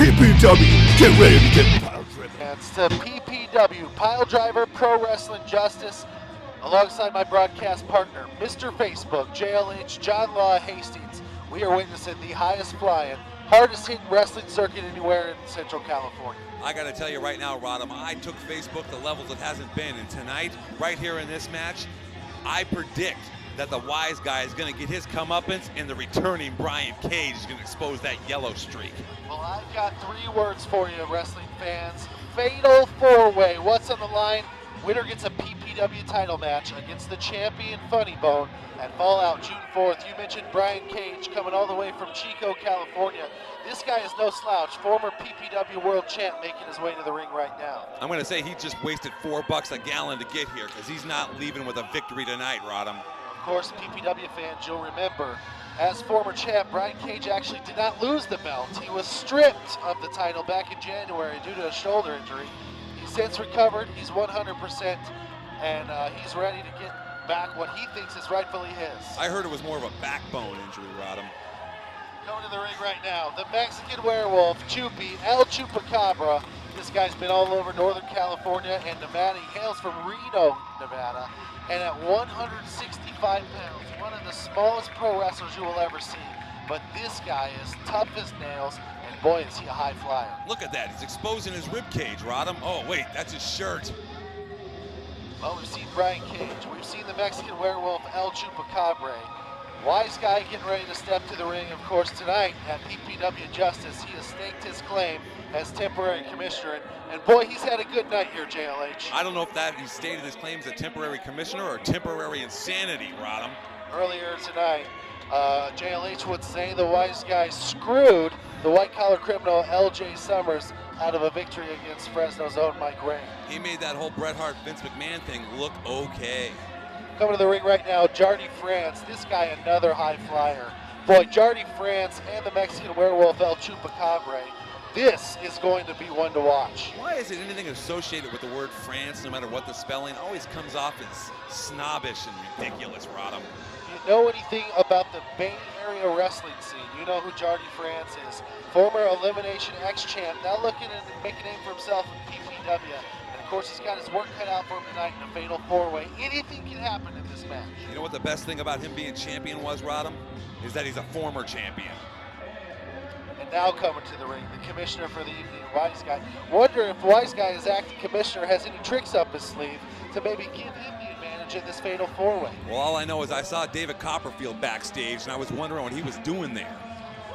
PPW, get ready to get pile driven. It's the PPW, Piledriver Pro Wrestling Justice, alongside my broadcast partner, Mr. Facebook, JLH, John Law Hastings. We are witnessing the highest flying, hardest hitting wrestling circuit anywhere in Central California. I got to tell you right now, Rodham, I took Facebook to levels it hasn't been, and tonight, right here in this match, I predict that the wise guy is going to get his comeuppance, and the returning Brian Cage is going to expose that yellow streak. Well, I've got 3 words for you, wrestling fans. Fatal 4-way. What's on the line? Winner gets a PPW title match against the champion Funny Bone at Fallout June 4th. You mentioned Brian Cage coming all the way from Chico, California. This guy is no slouch. Former PPW world champ making his way to the ring right now. I'm going to say he just wasted $4 a gallon to get here, because he's not leaving with a victory tonight, Rodham. Of course, PPW fans, you'll remember, as former champ, Brian Cage actually did not lose the belt. He was stripped of the title back in January due to a shoulder injury. He's since recovered, he's 100%, and he's ready to get back what he thinks is rightfully his. I heard it was more of a backbone injury, Rodham. Going to the ring right now, the Mexican werewolf, El Chupacabra. This guy's been all over Northern California and Nevada. He hails from Reno, Nevada. And at 165 pounds, one of the smallest pro wrestlers you will ever see. But this guy is tough as nails, and boy, is he a high flyer. Look at that, he's exposing his rib cage, Rodham. Oh wait, that's his shirt. Well, we've seen Brian Cage, we've seen the Mexican werewolf El Chupacabra. Wise guy getting ready to step to the ring, of course, tonight at PPW Justice. He has staked his claim as temporary commissioner, and boy, he's had a good night here, JLH. I don't know if that he stated his claim as a temporary commissioner or temporary insanity, Rodham. Earlier tonight, JLH would say the wise guy screwed the white-collar criminal L.J. Summers out of a victory against Fresno's own Mike Ray. He made that whole Bret Hart, Vince McMahon thing look okay. Coming to the ring right now, Jardi Frants. This guy, another high flyer. Boy, Jardi Frants and the Mexican werewolf El Chupacabra. This is going to be one to watch. Why is it anything associated with the word France, no matter what the spelling, always comes off as snobbish and ridiculous, Rodham? You know anything about the Bay Area wrestling scene? You know who Jardi Frants is. Former Elimination X-champ, now looking to make a name for himself in PPW. And of course, he's got his work cut out for him tonight in a fatal 4-way. Anything can happen in this match. You know what the best thing about him being champion was, Rodham? Is that he's a former champion. And now coming to the ring, the commissioner for the evening, Wise Guy. Wonder if Wise Guy, as acting commissioner, has any tricks up his sleeve to maybe give him the advantage in this fatal 4-way. Well, all I know is I saw David Copperfield backstage, and I was wondering what he was doing there.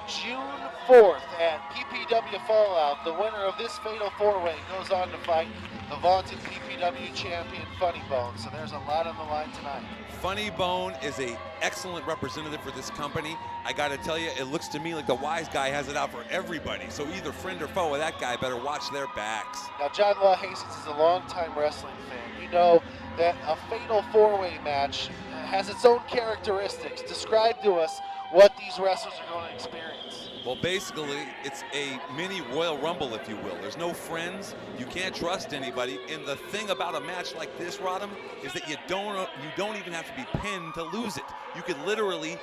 June 4th at PPW Fallout, the winner of this fatal 4-way goes on to fight the vaunted PPW champion Funny Bone. So there's a lot on the line tonight. Funny Bone is an excellent representative for this company. I got to tell you, it looks to me like the wise guy has it out for everybody. So either friend or foe of that guy better watch their backs. Now, John Law Hastings is a longtime wrestling fan. You know that a fatal 4-way match has its own characteristics. Describe to us what these wrestlers are going to experience. Well, basically, it's a mini Royal Rumble, if you will. There's no friends. You can't trust anybody. And the thing about a match like this, Rodham, is that you don't even have to be pinned to lose it. You could literally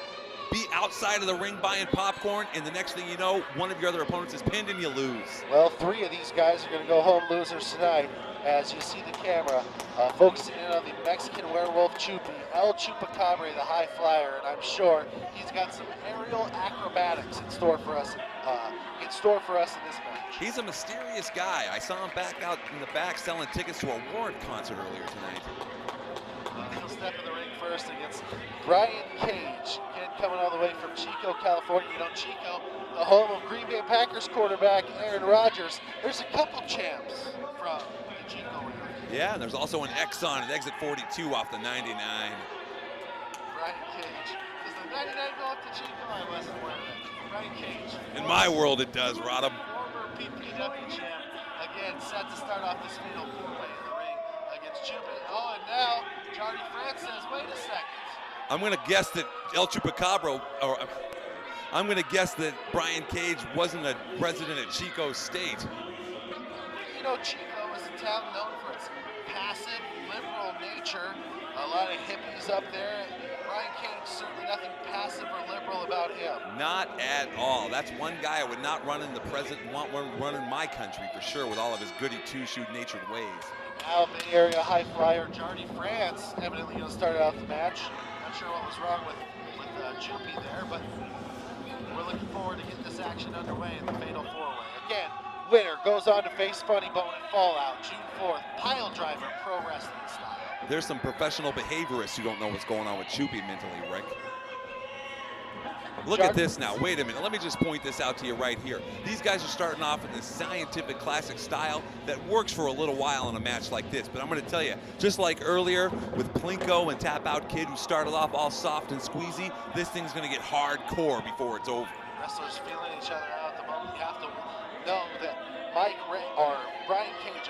be outside of the ring buying popcorn, and the next thing you know, one of your other opponents is pinned and you lose. Well, 3 of these guys are going to go home losers tonight, as you see the camera focusing in on the Mexican werewolf El Chupacabra, the high flyer, and I'm sure he's got some aerial acrobatics in store for us in this match. He's a mysterious guy. I saw him back out in the back selling tickets to a Warrant concert earlier tonight. He'll step in the ring first against Brian Cage, again coming all the way from Chico, California. You know, Chico, the home of Green Bay Packers quarterback Aaron Rodgers. There's a couple champs from the Chico area. Yeah, and there's also an Exxon at exit 42 off the 99. Brian Cage. Does the 99 go up to Chico? I wasn't aware of that. Brian Cage. In my world, it does, Rodham. Former PPW champ, again, set to start off this fatal 4-way in the ring against Chupa. Oh, and now Jardi Frants says, wait a second. I'm going to guess that El Chupacabra, or I'm going to guess that Brian Cage wasn't a resident of Chico State. You know, Chico is a town known for its passive, liberal nature. A lot of hippies up there. Brian Cage, certainly nothing passive or liberal about him. Not at all. That's one guy I would not run in the present and want one run in my country for sure, with all of his goody two-shoe natured ways. Now Bay Area high flyer Jardi Frants evidently going to start out the match. Not sure what was wrong with Chupy there, but we're looking forward to getting this action underway in the Fatal 4-Way. Again, winner goes on to face Funny Bone and Fallout June 4th, Piledriver Pro Wrestling style. There's some professional behaviorists who don't know what's going on with Chupy mentally, Rick. Look at this now. Wait a minute. Let me just point this out to you right here. These guys are starting off in this scientific classic style that works for a little while in a match like this. But I'm going to tell you, just like earlier with Plinko and Tap Out Kid, who started off all soft and squeezy, this thing's going to get hardcore before it's over. Wrestlers feeling each other out at the moment. You have to know that Brian Cage,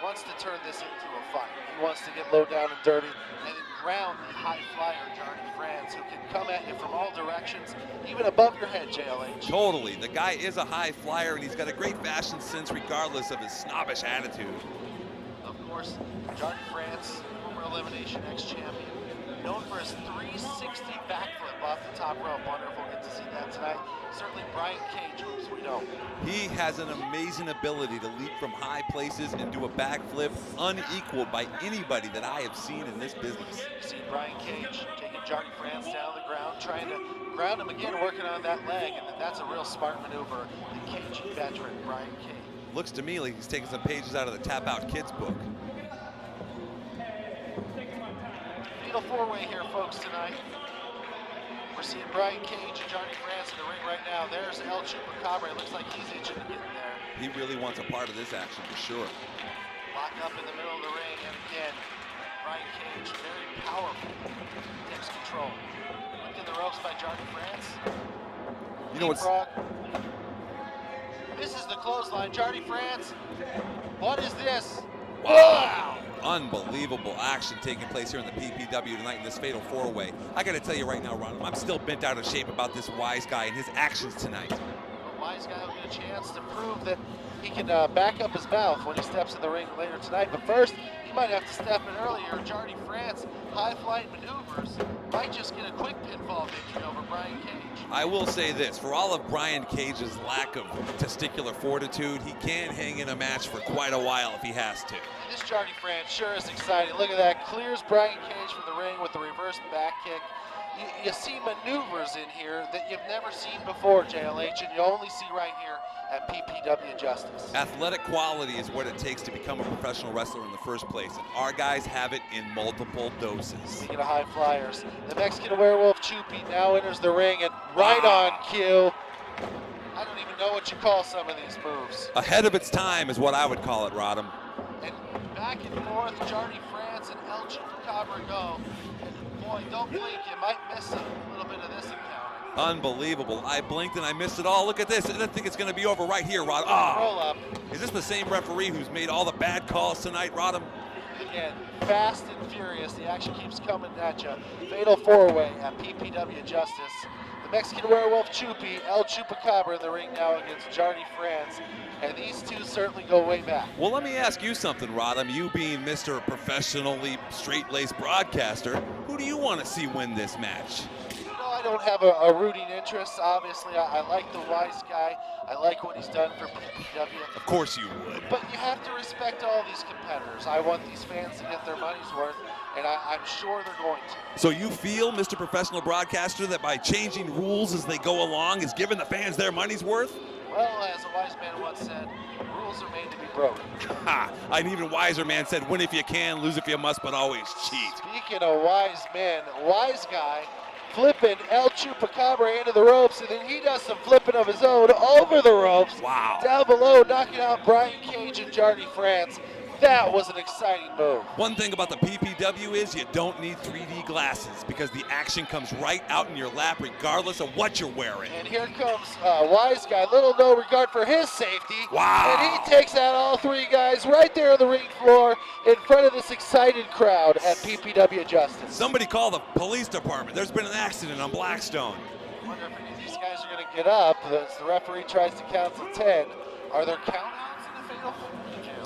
wants to turn this into a fight. He wants to get low down and dirty and ground the high flyer Jardi Frants, who can come at you from all directions, even above your head, JLH. Totally. The guy is a high flyer, and he's got a great fashion sense regardless of his snobbish attitude. Of course, Jardi Frants, former Elimination X champion, known for his 360 backflip off the top rope. Wonder if we'll get to see that tonight. Certainly Brian Cage moves, we know. He has an amazing ability to leap from high places and do a backflip unequaled by anybody that I have seen in this business. You see Brian Cage taking Jardi Frants down the ground, trying to ground him again, working on that leg, and that's a real smart maneuver. The Cage veteran, Brian Cage. Looks to me like he's taking some pages out of the Tap Out Kids book. Fatal 4-Way here, folks, tonight. We're seeing Brian Cage and Jardi Frants in the ring right now. There's El Chupacabra. It looks like he's itching to get in there. He really wants a part of this action for sure. Lock up in the middle of the ring, and again, Brian Cage, very powerful, takes control. Look in the ropes by Jardi Frants. You know what's... This is the clothesline. Jardi Frants, what is this? Wow! Unbelievable action taking place here in the PPW tonight in this Fatal 4-Way. I got to tell you right now, Ron, I'm still bent out of shape about this Wise guy and his actions tonight. The Wise guy will get a chance to prove that he can back up his mouth when he steps in the ring later tonight. But first, he might have to step in earlier. Jardi Frants, high flight maneuvers, might just get a quick pinfall victory over Brian Cage. I will say this, for all of Brian Cage's lack of testicular fortitude, he can hang in a match for quite a while if he has to. This Jardi Frants sure is exciting. Look at that, clears Brian Cage from the ring with the reverse back kick. You see maneuvers in here that you've never seen before, JLH, and you only see right here at PPW Justice. Athletic quality is what it takes to become a professional wrestler in the first place, and our guys have it in multiple doses. Speaking of high flyers, the Mexican Werewolf Chupy now enters the ring, and right on cue. I don't even know what you call some of these moves. Ahead of its time is what I would call it, Rodham. And back and forth, Jardi Frants and El Chupacabra go. Boy, don't blink, you might miss a little bit of this encounter. Unbelievable. I blinked and I missed it all. Look at this. I think it's going to be over right here, Rod. Roll up. Is this the same referee who's made all the bad calls tonight, Rodham? Again, fast and furious. The action keeps coming at you. Fatal 4-Way at PPW Justice. The Mexican Werewolf Chupy, El Chupacabra in the ring now against Jardi Frants. And these two certainly go way back. Well, let me ask you something, Rodham. You being Mr. Professionally straight-laced broadcaster, who do you want to see win this match? You know, I don't have a rooting interest. Obviously, I like the Wise guy. I like what he's done for PPW. Of course you would. But you have to respect all these competitors. I want these fans to get their money's worth, and I'm sure they're going to. So you feel, Mr. Professional Broadcaster, that by changing rules as they go along is giving the fans their money's worth? Well, as a wise man once said, rules are made to be broken. Ha! An even wiser man said, win if you can, lose if you must, but always cheat. Speaking of wise men, Wise guy flipping El Chupacabra into the ropes, and then he does some flipping of his own over the ropes. Wow. Down below, knocking out Brian Cage and Jardi Frants. That was an exciting move. One thing about the PPW is you don't need 3D glasses because the action comes right out in your lap regardless of what you're wearing. And here comes Wise guy, little no regard for his safety. Wow. And he takes out all three guys right there on the ring floor in front of this excited crowd at PPW Justice. Somebody call the police department. There's been an accident on Blackstone. I wonder if any of these guys are going to get up as the referee tries to count to 10. Are there countouts in the Fatal 4-Way?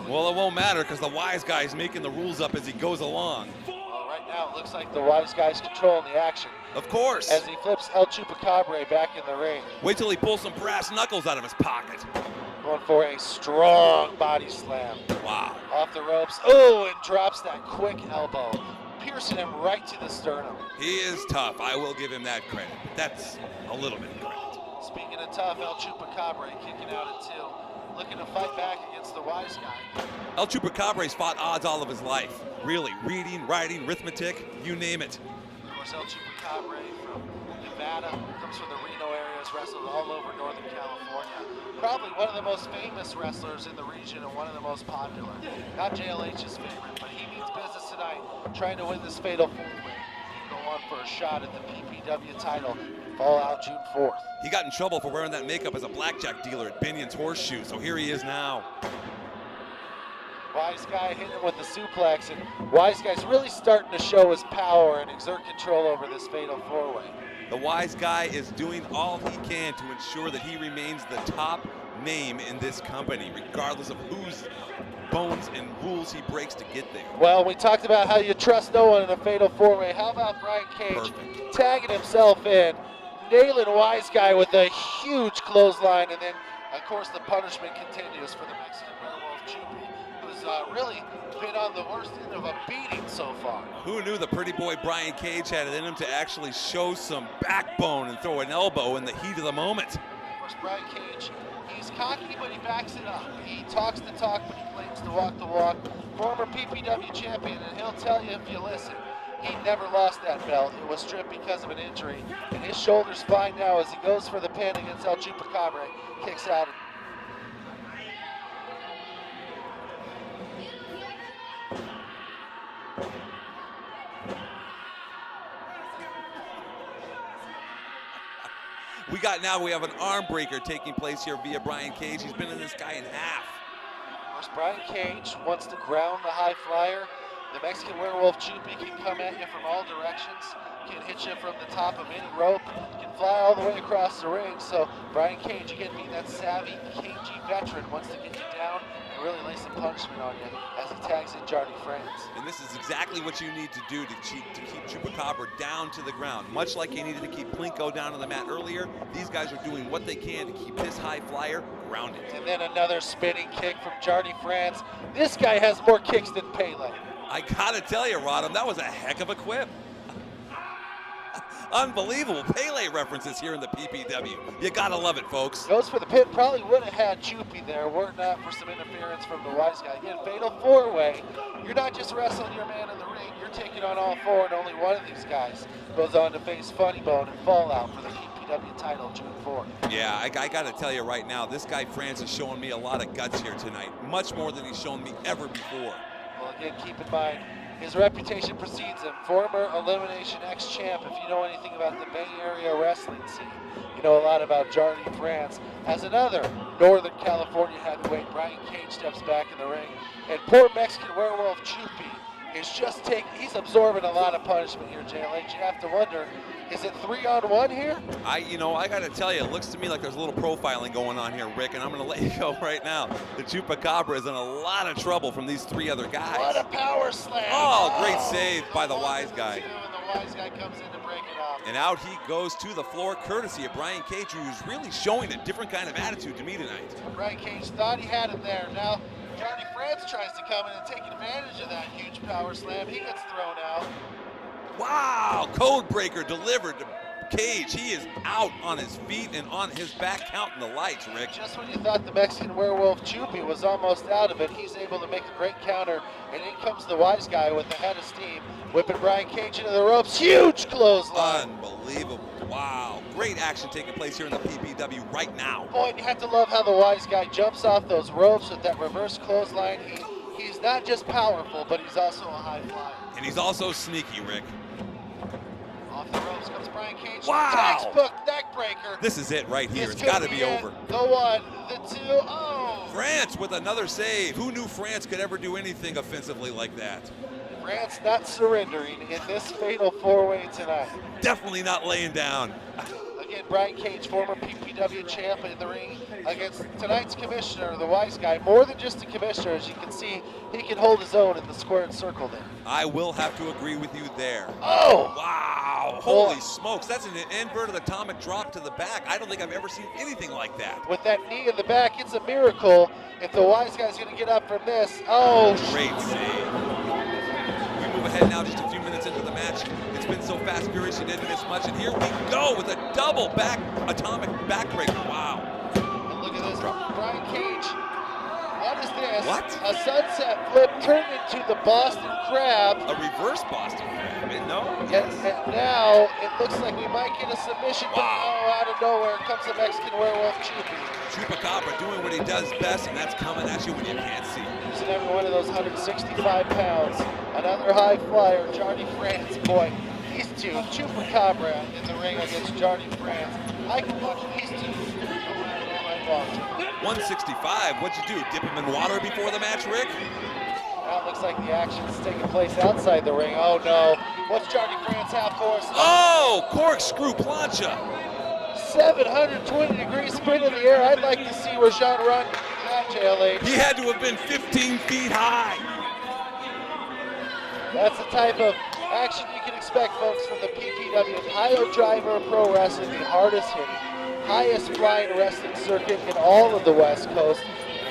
Well, it won't matter because the Wise guy is making the rules up as he goes along. Well, right now it looks like the Wise Guy's controlling the action Of course. as he flips El Chupacabra back in the ring. Wait till he pulls some brass knuckles out of his pocket. Going for a strong body slam. Wow. Off the ropes. Oh, and drops that quick elbow, piercing him right to the sternum. He is tough. I will give him that credit. But that's a little bit of credit. Speaking of tough, El Chupacabra kicking out at 2, looking to fight back against the Wise Guy. El Chupacabra's fought odds all of his life. Really, reading, writing, arithmetic, you name it. Of course, El Chupacabra from Nevada, comes from the Reno area, has wrestled all over Northern California. Probably one of the most famous wrestlers in the region and one of the most popular. Not JLH's favorite, but he means business tonight, trying to win this fatal 4-way. Go on for a shot at the PPW title, fall out June 4th. He got in trouble for wearing that makeup as a blackjack dealer at Binion's Horseshoe, so here he is now. Wise Guy hitting him with the suplex, and Wise Guy's really starting to show his power and exert control over this fatal 4-way. The Wise Guy is doing all he can to ensure that he remains the top name in this company, regardless of whose bones and rules he breaks to get there. Well, we talked about how you trust no one in a fatal 4-way. How about Brian Cage Perfect. tagging himself in, nailing Wise Guy with a huge clothesline, and then, of course, the punishment continues for the Mexican Werewolf Chupi, who's really been on the worst end of a beating so far. Who knew the pretty boy Brian Cage had it in him to actually show some backbone and throw an elbow in the heat of the moment? Of course, Brian Cage, he's cocky, but he backs it up. He talks the talk, but he claims to walk the walk. Former PPW champion, and he'll tell you if you listen, he never lost that belt. It was stripped because of an injury, and his shoulder's fine now as he goes for the pin against El Chupacabra, kicks out. We have an arm breaker taking place here via Brian Cage. He's been in this guy in half. Of course, Brian Cage wants to ground the high flyer. The Mexican Werewolf Chupi can come at you from all directions, can hit you from the top of any rope, can fly all the way across the ring. So Brian Cage, again, being that savvy, cagey veteran, wants to get you down and really lay some punishment on you as he tags in Jardi Frants. And this is exactly what you need to do to keep Chupacabra down to the ground. Much like you needed to keep Plinko down on the mat earlier, these guys are doing what they can to keep this high flyer grounded. And then another spinning kick from Jardi Frants. This guy has more kicks than Pele. I gotta tell you, Rodham, that was a heck of a quip. Unbelievable Pele references here in the PPW. You gotta love it, folks. Goes for the pin, probably would have had Chupi there were it not for some interference from the Wise Guy. Again, fatal 4-way. You're not just wrestling your man in the ring, you're taking on all four, and only one of these guys goes on to face Funny Bone and Fallout for the PPW title June 4th. Yeah, I gotta tell you right now, this guy France is showing me a lot of guts here tonight. Much more than he's shown me ever before. Well, again, keep in mind, his reputation precedes him. Former Elimination X-Champ, if you know anything about the Bay Area wrestling scene, you know a lot about Jardi Frants. As another Northern California heavyweight, Brian Cage steps back in the ring. And poor Mexican Werewolf Chupi is just he's absorbing a lot of punishment here, JLH. You have to wonder, is it 3-on-1 here? I gotta tell you, it looks to me like there's a little profiling going on here, Rick, and I'm gonna let you go right now. The Chupacabra is in a lot of trouble from these three other guys. What a power slam! Oh, great save by the Wise Guy. And the Wise Guy comes in to break it up. And out he goes to the floor, courtesy of Brian Cage, who's really showing a different kind of attitude to me tonight. Brian Cage thought he had him there. Now, Jardi Frants tries to come in and take advantage of that huge power slam. He gets thrown out. Wow, code breaker delivered to Cage. He is out on his feet and on his back, counting the lights, Rick. Just when you thought the Mexican Werewolf Chupi was almost out of it, he's able to make a great counter, and in comes the Wise Guy with a head of steam, whipping Brian Cage into the ropes. Huge clothesline. Unbelievable. Wow. Great action taking place here in the PPW right now. Boy, and you have to love how the Wise Guy jumps off those ropes with that reverse clothesline. He's not just powerful, but he's also a high flyer. And he's also sneaky, Rick. Off the ropes comes Brian Cage. Wow. Textbook neck breaker. This is it right here. This It's could got to be it. over. The one, the two, oh! France with another save. Who knew France could ever do anything offensively like that? France not surrendering in this fatal 4-way tonight. Definitely not laying down. Again, Brian Cage, former PPW champ in the ring against tonight's commissioner, the wise guy. More than just a commissioner, as you can see, he can hold his own in the squared circle there. I will have to agree with you there. Oh! Wow! Holy smokes, that's an inverted atomic drop to the back. I don't think I've ever seen anything like that. With that knee in the back, it's a miracle if the wise guy's going to get up from this. Oh! Great save. We move ahead now just a few minutes into the match. It's been so fast, furious, you didn't miss much. And here we go with a double back atomic backbreaker. Wow. And look at this, Brian Cage. What is this? What? A sunset flip turned into the Boston Crab. A reverse Boston Crab. No? Yes. And now it looks like we might get a submission. Wow. Oh, out of nowhere comes the Mexican werewolf Chupi. Chupacabra doing what he does best, and that's coming at you when you can't see. Using every one of those 165 pounds. Another high flyer, Jardi Frants. Boy, these two, Chupacabra in the ring against Jardi Frants. I can watch these two no matter where I watch. 165, what'd you do? Dip him in water before the match, Rick? Now it looks like the action's taking place outside the ring. Oh no. What's Jardi Frants have for us? Oh, corkscrew plancha. 720-degree spin in the air. I'd like to see where Jean Ron at, JLH. He had to have been 15 feet high. That's the type of action you can expect, folks, from the PPW Piledriver Pro Wrestling, the hardest hitting, highest flying wrestling circuit in all of the West Coast.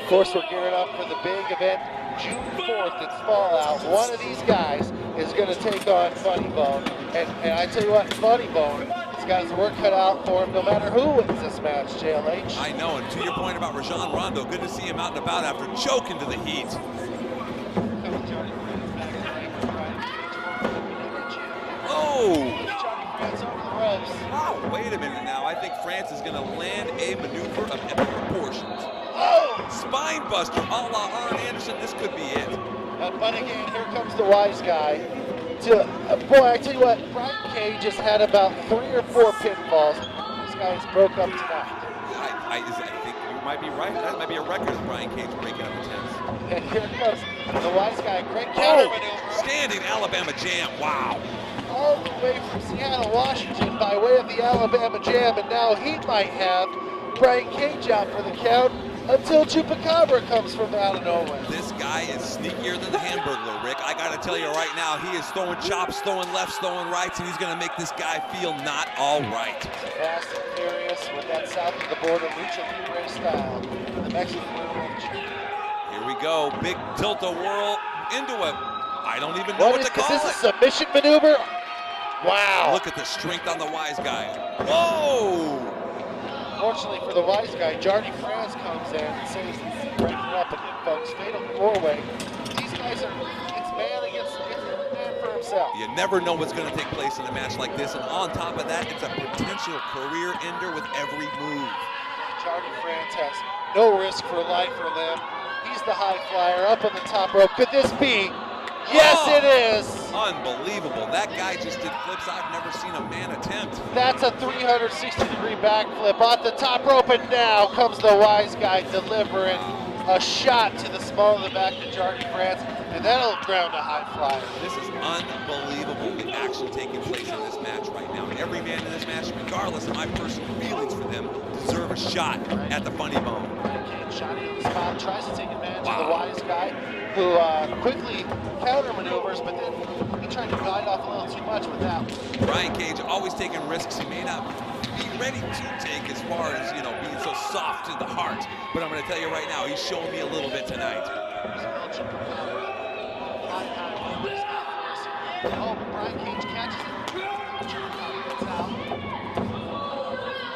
Of course, we're gearing up for the big event, June 4th at Fallout. One of these guys is going to take on Funny Bone. And I tell you what, Funny Bone has got his work cut out for him no matter who wins this match, JLH. I know, and to your point about Rajon Rondo, good to see him out and about after choking to the heat. Oh! Wow, wait a minute now. I think France is going to land a maneuver of epic proportions. Oh! Spine buster a la Arn Anderson. This could be it. But again, here comes the wise guy. Boy, I tell you what, Brian Cage has had about 3 or 4 pinfalls. This guy's broke up tonight. I think you might be right. That might be a record of Brian Cage breaking up attempts. And here comes the wise guy. Great counter maneuver. Standing Alabama Jam. Wow. All the way from Seattle, Washington, by way of the Alabama Jam, and now he might have Brian Cage out for the count until Chupacabra comes from out of nowhere. This guy is sneakier than the Hamburglar, Rick. I got to tell you right now, he is throwing chops, throwing lefts, throwing rights, and he's going to make this guy feel not all right. Fast and furious with that south of the border lucha libre style. The Mexican werewolf. Here we go, big tilt-a-whirl into a, I don't even know what to call it. Is this a submission maneuver? Wow. Look at the strength on the wise guy. Whoa! Fortunately for the wise guy, Jardi Frants comes in and saves breaking up again, folks. Fatal 4-way. These guys are, it's man for himself. You never know what's going to take place in a match like this, and on top of that, it's a potential career ender with every move. Jardi Frants has no risk for life or limb. He's the high flyer up on the top rope. Could this be? Yes, it is. Unbelievable. That guy just did flips I've never seen a man attempt. That's a 360-degree backflip off the top rope, and now comes the wise guy delivering a shot to the small of the back to Jardi Frants, and that'll ground a high flyer. This is unbelievable, the action taking place in this match right now. And every man in this match, regardless of my personal feelings for them, deserve a shot at the funny bone. Shot in the spot, tries to take advantage of the wise guy, who quickly counter maneuvers, but then he tried to glide off a little too much with that one. Brian Cage always taking risks he may not be ready to take as far as, being so soft in the heart. But I'm going to tell you right now, he's showing me a little bit tonight. Oh, but Brian Cage catches it.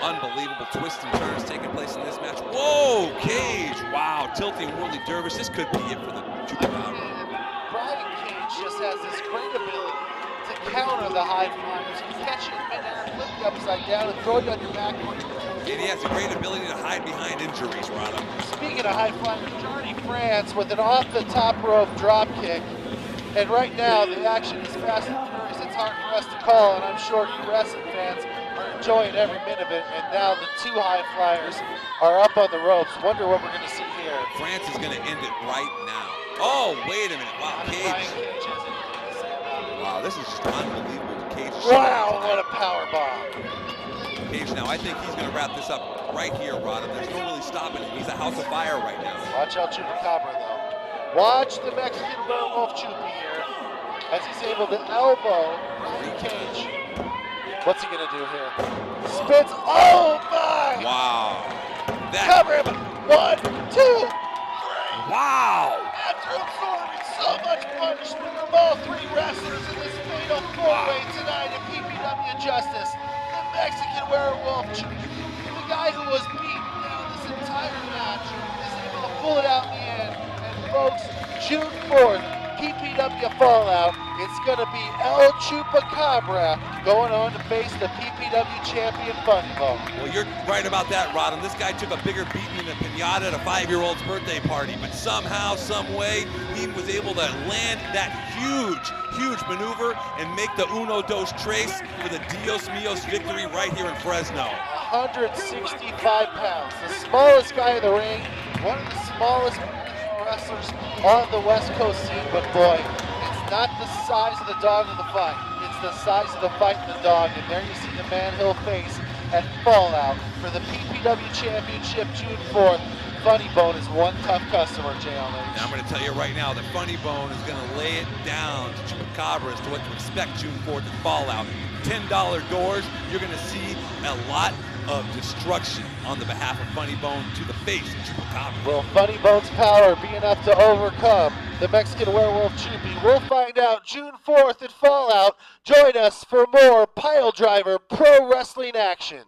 Unbelievable twists and turns taking place in this match. Whoa, Cage! Wow, tilting whirly dervish. This could be it for the Chupacabra. Brian Cage just has this great ability to counter the high flyers. He can catch you in midair, flip you upside down, and throw you on your back. And he has a great ability to hide behind injuries, Rado. Speaking of high flyers, Jardi Frants with an off the top rope drop kick. And right now, the action is fast and furious. It's hard for us to call, and I'm sure you wrestling fans are enjoying every minute of it. And now the 2 high flyers are up on the ropes. Wonder what we're going to see here. France is going to end it right now. Oh, wait a minute. Wow, Cage. Wow, this is just unbelievable. Cage. Wow, what a power bomb. Cage now. I think he's going to wrap this up right here, Rodham. There's no really stopping him. He's a house of fire right now. Watch out Chupacabra, though. Watch the Mexican werewolf Chupi here as he's able to elbow Cage. What's he going to do here? Spits. Oh, my! Wow. Cover him. 1, 2. Wow. After absorbing so much punishment from all three wrestlers in this fatal four-way tonight in PPW Justice, the Mexican werewolf, the guy who was beaten down this entire match, is able to pull it out in the end. And folks, June 4th, PPW Fallout, it's going to be El Chupacabra going on to face the PPW champion Funny Bone. Well, you're right about that, Rodham. This guy took a bigger beating than a pinata at a 5-year-old's birthday party, but somehow, some way, he was able to land that huge maneuver and make the uno dos tres for the Dios Mios victory right here in Fresno. 165 pounds, the smallest guy in the ring, one of the smallest wrestlers on the West Coast scene, but boy, it's not the size of the dog of the fight, it's the size of the fight in the dog, and there you see the man he'll face at Fallout for the PPW Championship June 4th. Funny Bone is one tough customer, JLH. Now I'm going to tell you right now that Funny Bone is going to lay it down to Chupacabra as to what to expect June 4th at Fallout. $10 doors, you're going to see a lot of destruction on the behalf of Funny Bone to the face of Chupacabra. Will Funny Bone's power be enough to overcome the Mexican werewolf Chupi? We'll find out June 4th at Fallout. Join us for more Piledriver Pro Wrestling action.